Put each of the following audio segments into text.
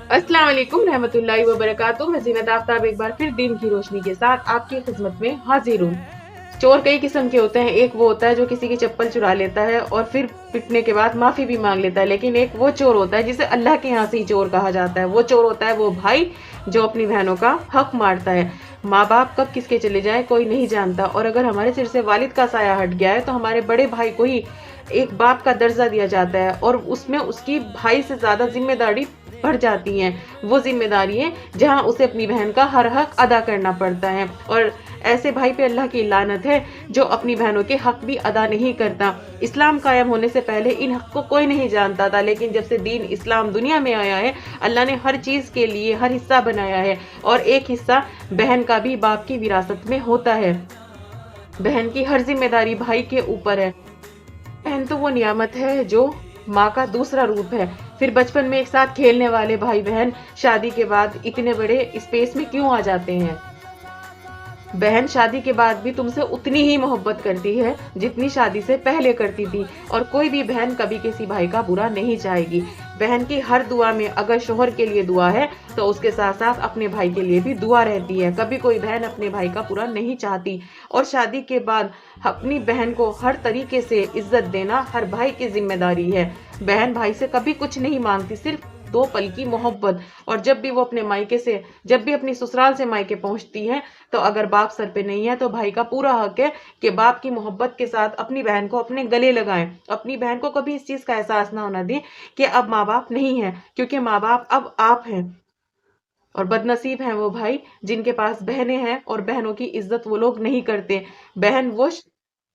अस्सलाम वालेकुम रहमतुल्लाहि व बरकातुहू। मैं ज़ीनत आफ्ताब एक बार फिर दिन की रोशनी के साथ आपकी खिदमत में हाजिर हूँ। चोर कई किस्म के होते हैं। एक वो होता है जो किसी की चप्पल चुरा लेता है और फिर पिटने के बाद माफी भी मांग लेता है, लेकिन एक वो चोर होता है जिसे अल्लाह के यहाँ से ही चोर कहा जाता है। वो चोर होता है वो भाई जो अपनी बहनों का हक मारता है। माँ बाप कब किसके चले जाए कोई नहीं जानता, और अगर हमारे सिर से वालिद का साया हट गया है तो हमारे बड़े भाई को ही एक बाप का दर्जा दिया जाता है, और उसमें उसकी भाई से ज्यादा जिम्मेदारी बढ़ जाती हैं। वो जिम्मेदारी है जहाँ उसे अपनी बहन का हर हक अदा करना पड़ता है, और ऐसे भाई पे अल्लाह की लानत है जो अपनी बहनों के हक भी अदा नहीं करता। इस्लाम कायम होने से पहले इन हक को कोई नहीं जानता था, लेकिन जब से दीन इस्लाम दुनिया में आया है अल्लाह ने हर चीज के लिए हर हिस्सा बनाया है, और एक हिस्सा बहन का भी बाप की विरासत में होता है। बहन की हर जिम्मेदारी भाई के ऊपर है। बहन तो वो नियामत है जो माँ का दूसरा रूप है। फिर बचपन में एक साथ खेलने वाले भाई बहन शादी के बाद इतने बड़े स्पेस में क्यों आ जाते हैं? बहन शादी के बाद भी तुमसे उतनी ही मोहब्बत करती है जितनी शादी से पहले करती थी, और कोई भी बहन कभी किसी भाई का बुरा नहीं चाहेगी। बहन की हर दुआ में अगर शोहर के लिए दुआ है तो उसके साथ साथ अपने भाई के लिए भी दुआ रहती है। कभी कोई बहन अपने भाई का बुरा नहीं चाहती, और शादी के बाद अपनी बहन को हर तरीके से इज्जत देना हर भाई की जिम्मेदारी है। बहन भाई से कभी कुछ नहीं मांगती, सिर्फ 2 पल की मोहब्बत। और जब भी वो अपने मायके से जब भी अपनी ससुराल से मायके पहुंचती है तो अगर बाप सर पे नहीं है तो भाई का पूरा हक है कि बाप की मोहब्बत के साथ अपनी बहन को अपने गले लगाएं। अपनी बहन को कभी इस चीज का एहसास ना होना दें कि अब माँ बाप नहीं है, क्योंकि माँ बाप अब आप हैं। और बदनसीब हैं वो भाई जिनके पास बहनें हैं और बहनों की इज्जत वो लोग नहीं करते। बहन वो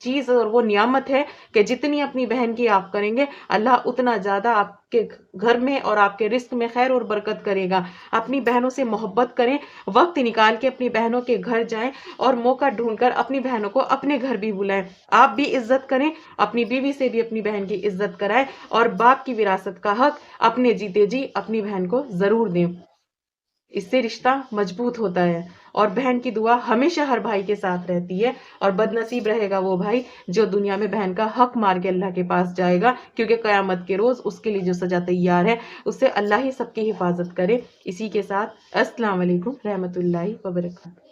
चीज और वो नियामत है कि जितनी अपनी बहन की आप करेंगे अल्लाह उतना ज्यादा आपके घर में और आपके रिस्क में खैर और बरकत करेगा। अपनी बहनों से मोहब्बत करें, वक्त निकाल के अपनी बहनों के घर जाएं, और मौका ढूंढकर अपनी बहनों को अपने घर भी बुलाएं। आप भी इज्जत करें, अपनी बीवी से भी अपनी बहन की इज्जत कराएं, और बाप की विरासत का हक अपने जीते जी अपनी बहन को जरूर दें। इससे रिश्ता मजबूत होता है, और बहन की दुआ हमेशा हर भाई के साथ रहती है। और बदनसीब रहेगा वो भाई जो दुनिया में बहन का हक मार के अल्लाह के पास जाएगा, क्योंकि कयामत के रोज उसके लिए जो सजा तैयार है उससे अल्लाह ही सबकी हिफाजत करे। इसी के साथ अस्सलाम वालेकुम रहमतुल्लाहि व बरकातहू।